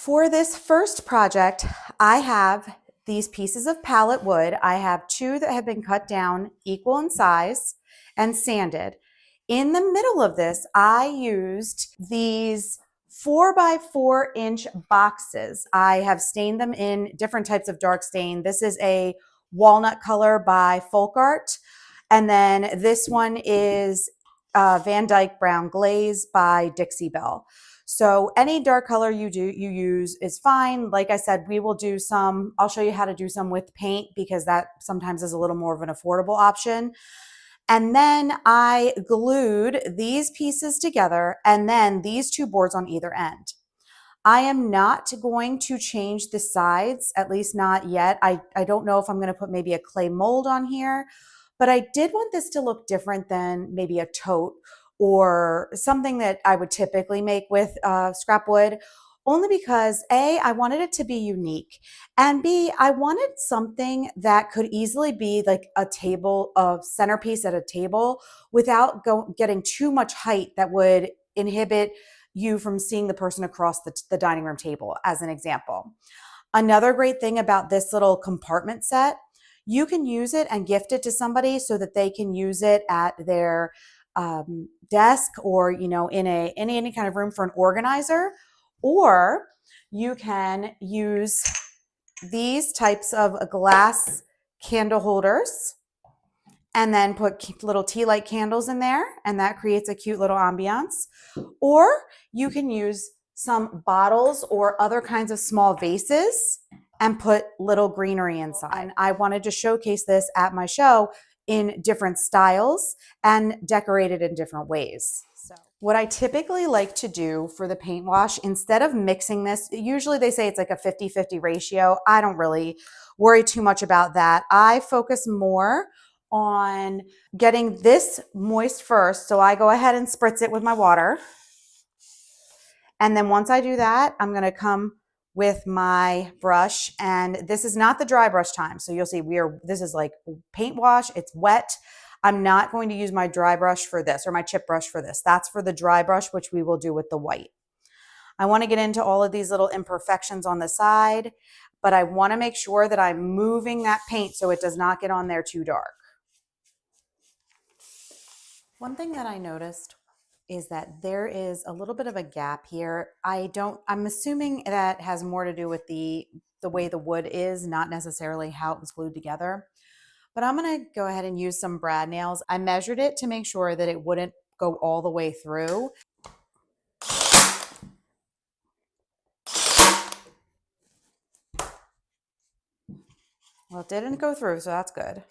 For this first project, I have these pieces of pallet wood. I have two that have been cut down equal in size and sanded. In the middle of this, I used these 4x4-inch boxes. I have stained them in different types of dark stain. This is a walnut color by Folk Art. And then this one is Van Dyke Brown Glaze by Dixie Belle. So any dark color you use is fine. Like I said, we will do some, I'll show you how to do some with paint because that sometimes is a little more of an affordable option. And then I glued these pieces together and then these two boards on either end. I am not going to change the sides, at least not yet. I don't know if I'm going to put maybe a clay mold on here, but I did want this to look different than maybe a tote or something that I would typically make with scrap wood, only because A, I wanted it to be unique, and B, I wanted something that could easily be like a table, a centerpiece at a table without getting too much height that would inhibit you from seeing the person across the dining room table, as an example. Another great thing about this little compartment set, you can use it and gift it to somebody so that they can use it at their desk or, you know, in any kind of room for an organizer, or you can use these types of glass candle holders and then put little tea light candles in there, and that creates a cute little ambiance. Or you can use some bottles or other kinds of small vases and put little greenery inside. And I wanted to showcase this at my show in different styles and decorated in different ways. So what I typically like to do for the paint wash, instead of mixing this, usually they say it's like a 50-50 ratio. I don't really worry too much about that. I focus more on getting this moist first. So I go ahead and spritz it with my water. And then once I do that, I'm going to come with my brush, and this is not the dry brush time. So you'll see this is like paint wash. It's wet. I'm not going to use my dry brush for this or my chip brush for this. That's for the dry brush, which we will do with the white. I want to get into all of these little imperfections on the side, but I want to make sure that I'm moving that paint so it does not get on there too dark. One thing that I noticed is that there is a little bit of a gap here. I'm assuming that has more to do with the way the wood is, not necessarily how it was glued together. But I'm gonna go ahead and use some brad nails. I measured it to make sure that it wouldn't go all the way through. Well, it didn't go through, so that's good.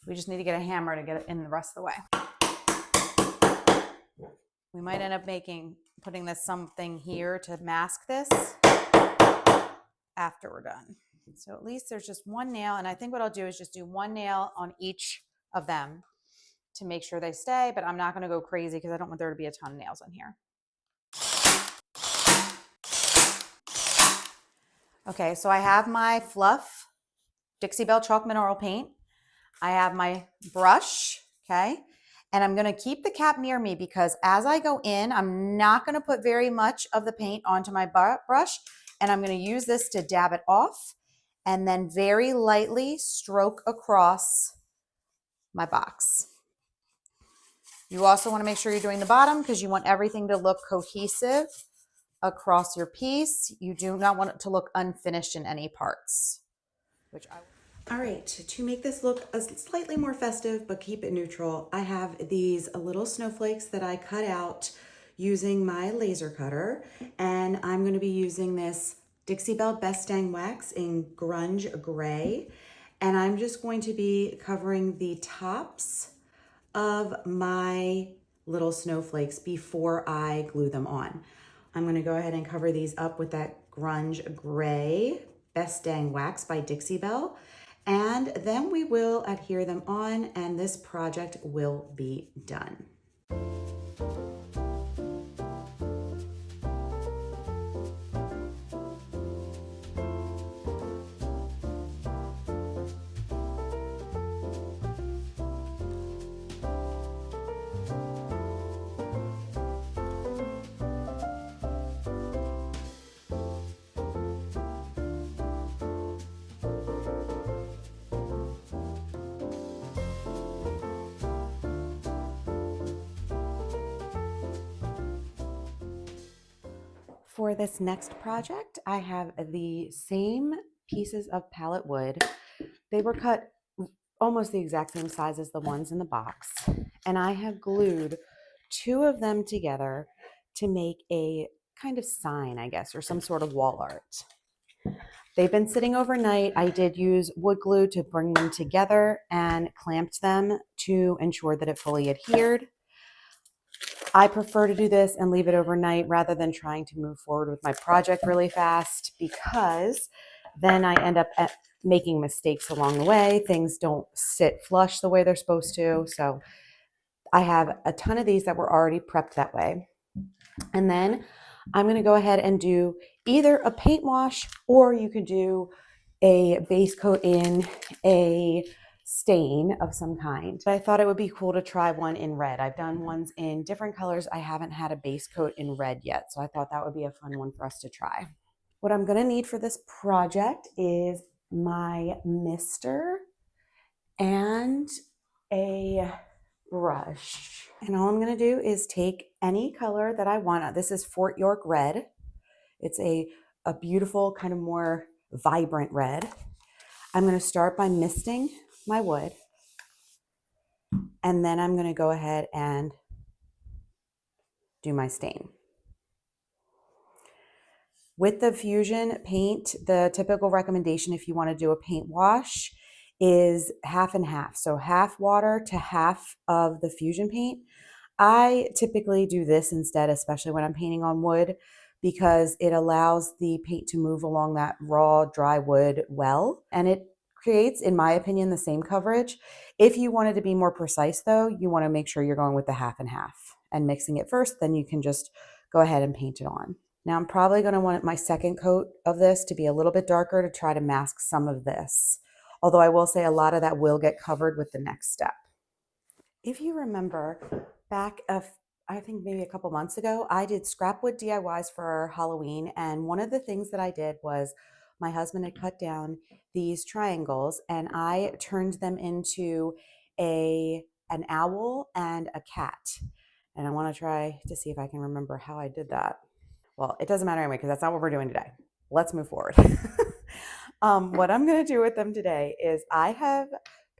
We just need to get a hammer to get it in the rest of the way. We might end up putting this something here to mask this after we're done. So at least there's just one nail, and I think what I'll do is just do one nail on each of them to make sure they stay, but I'm not gonna go crazy because I don't want there to be a ton of nails in here. Okay, so I have my Fluff Dixie Belle Chalk Mineral Paint. I have my brush, okay? And I'm gonna keep the cap near me because as I go in, I'm not gonna put very much of the paint onto my brush, and I'm gonna use this to dab it off and then very lightly stroke across my box. You also wanna make sure you're doing the bottom because you want everything to look cohesive across your piece. You do not want it to look unfinished in any parts, All right, to make this look slightly more festive but keep it neutral, I have these little snowflakes that I cut out using my laser cutter, and I'm going to be using this Dixie Belle Best Dang Wax in Grunge Gray, and I'm just going to be covering the tops of my little snowflakes before I glue them on. I'm going to go ahead and cover these up with that Grunge Gray Best Dang Wax by Dixie Belle. And then we will adhere them on and this project will be done. For this next project, I have the same pieces of pallet wood. They were cut almost the exact same size as the ones in the box. And I have glued two of them together to make a kind of sign, I guess, or some sort of wall art. They've been sitting overnight. I did use wood glue to bring them together and clamped them to ensure that it fully adhered. I prefer to do this and leave it overnight rather than trying to move forward with my project really fast, because then I end up making mistakes along the way. Things don't sit flush the way they're supposed to. So I have a ton of these that were already prepped that way. And then I'm going to go ahead and do either a paint wash, or you could do a base coat in a stain of some kind. I thought it would be cool to try one in red. I've done ones in different colors. I haven't had a base coat in red yet, so I thought that would be a fun one for us to try. What I'm going to need for this project is my mister and a brush. And all I'm going to do is take any color that I want. This is Fort York red. It's a beautiful, kind of more vibrant red. I'm going to start by misting my wood, and then I'm going to go ahead and do my stain. With the Fusion paint, the typical recommendation if you want to do a paint wash is half and half. So half water to half of the Fusion paint. I typically do this instead, especially when I'm painting on wood, because it allows the paint to move along that raw, dry wood well, and it creates, in my opinion, the same coverage. If you wanted to be more precise though, you want to make sure you're going with the half and half and mixing it first, then you can just go ahead and paint it on. Now I'm probably going to want my second coat of this to be a little bit darker to try to mask some of this. Although I will say a lot of that will get covered with the next step. If you remember back I think maybe a couple months ago, I did scrap wood DIYs for Halloween. And one of the things that I did was my husband had cut down these triangles and I turned them into an owl and a cat. And I want to try to see if I can remember how I did that. Well, it doesn't matter anyway, because that's not what we're doing today. Let's move forward. What I'm going to do with them today is I have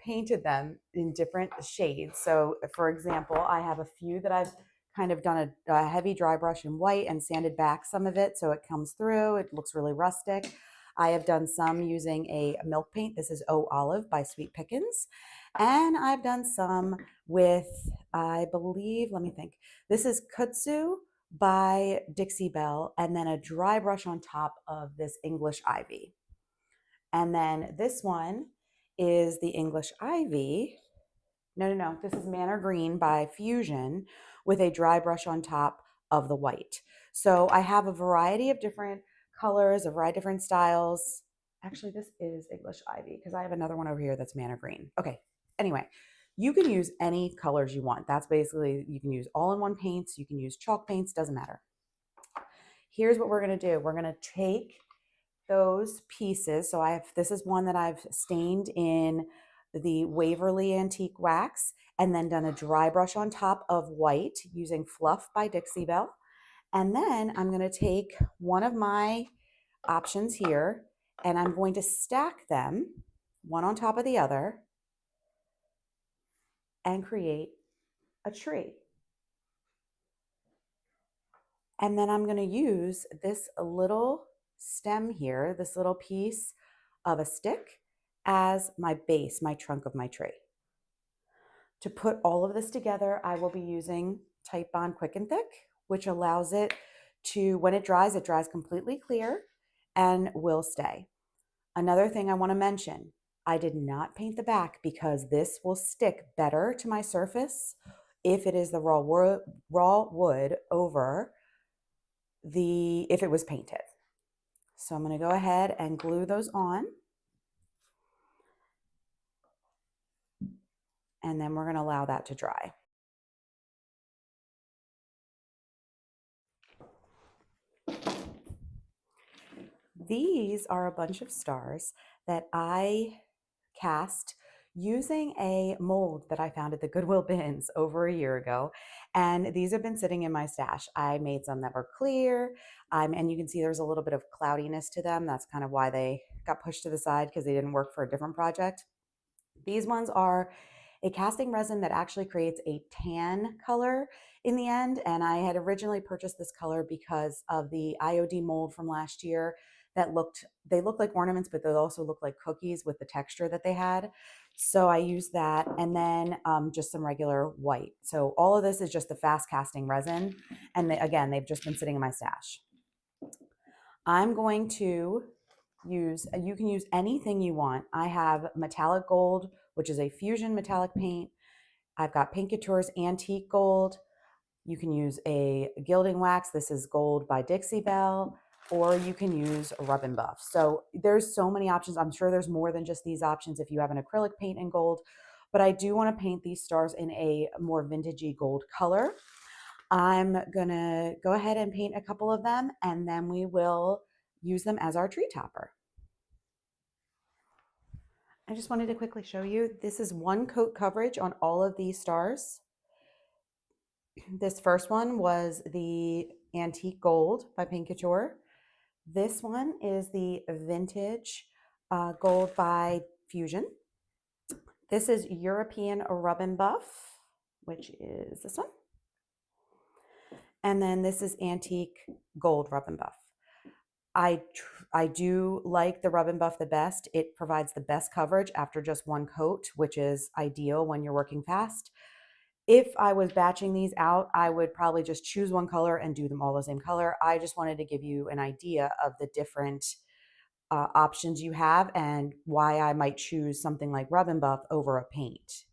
painted them in different shades. So for example, I have a few that I've kind of done a heavy dry brush in white and sanded back some of it so it comes through. It looks really rustic. I have done some using a milk paint. This is O Olive by Sweet Pickins. And I've done some with, I believe, let me think. This is Kudzu by Dixie Belle, and then a dry brush on top of this English Ivy. And then this one is the English Ivy. No, this is Manor Green by Fusion with a dry brush on top of the white. So I have a variety of different colors, a variety of different styles. Actually, this is English Ivy because I have another one over here that's Manor Green. Okay, anyway, you can use any colors you want. That's basically, you can use all-in-one paints, you can use chalk paints, doesn't matter. Here's what we're going to do. We're going to take those pieces. So this is one that I've stained in the Waverly Antique Wax and then done a dry brush on top of white using Fluff by Dixie Belle. And then I'm going to take one of my options here and I'm going to stack them one on top of the other and create a tree. And then I'm going to use this little stem here, this little piece of a stick as my base, my trunk of my tree. To put all of this together, I will be using Tite Bond Quick and Thick, which allows it to, when it dries completely clear and will stay. Another thing I want to mention, I did not paint the back because this will stick better to my surface if it is the raw wood over if it was painted. So I'm going to go ahead and glue those on. And then we're going to allow that to dry. These are a bunch of stars that I cast using a mold that I found at the Goodwill bins over a year ago. And these have been sitting in my stash. I made some that were clear, and you can see there's a little bit of cloudiness to them. That's kind of why they got pushed to the side, because they didn't work for a different project. These ones are a casting resin that actually creates a tan color in the end. And I had originally purchased this color because of the IOD mold from last year they looked like ornaments, but they also looked like cookies with the texture that they had. So I used that, and then just some regular white. So all of this is just the fast casting resin. And again, they've just been sitting in my stash. I'm going to you can use anything you want. I have metallic gold, which is a fusion metallic paint. I've got Paint Couture's antique gold. You can use a Gilding Wax. This is gold by Dixie Belle, or you can use Rub and Buff. So there's so many options. I'm sure there's more than just these options if you have an acrylic paint in gold, but I do want to paint these stars in a more vintagey gold color. I'm gonna go ahead and paint a couple of them, and then we will use them as our tree topper. I just wanted to quickly show you, this is one coat coverage on all of these stars. This first one was the Antique Gold by Paint Couture. This one is the Vintage Gold by Fusion. This is European Rub and Buff, which is this one. And then this is Antique Gold Rub and Buff. I do like the Rub and Buff the best. It provides the best coverage after just one coat, which is ideal when you're working fast. If I was batching these out, I would probably just choose one color and do them all the same color. I just wanted to give you an idea of the different options you have and why I might choose something like Rub and Buff over a paint,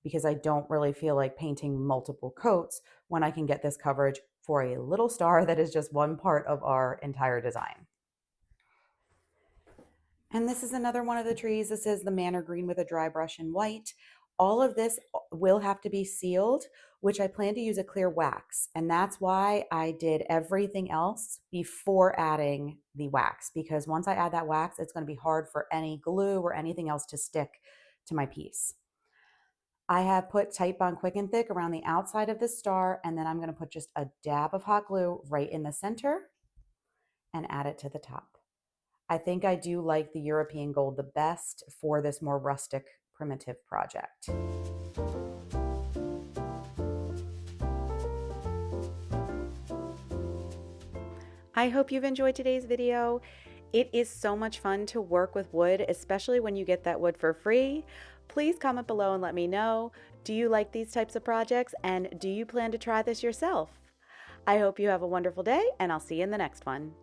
because I don't really feel like painting multiple coats when I can get this coverage for a little star that is just one part of our entire design. And this is another one of the trees. This is the Manor Green with a dry brush in white. All of this will have to be sealed, which I plan to use a clear wax. And that's why I did everything else before adding the wax, because once I add that wax, it's going to be hard for any glue or anything else to stick to my piece. I have put Tite Bond Quick and Thick around the outside of this star, and then I'm going to put just a dab of hot glue right in the center and add it to the top. I think I do like the European Gold the best for this more rustic, primitive project. I hope you've enjoyed today's video. It is so much fun to work with wood, especially when you get that wood for free. Please comment below and let me know, do you like these types of projects, and do you plan to try this yourself? I hope you have a wonderful day, and I'll see you in the next one.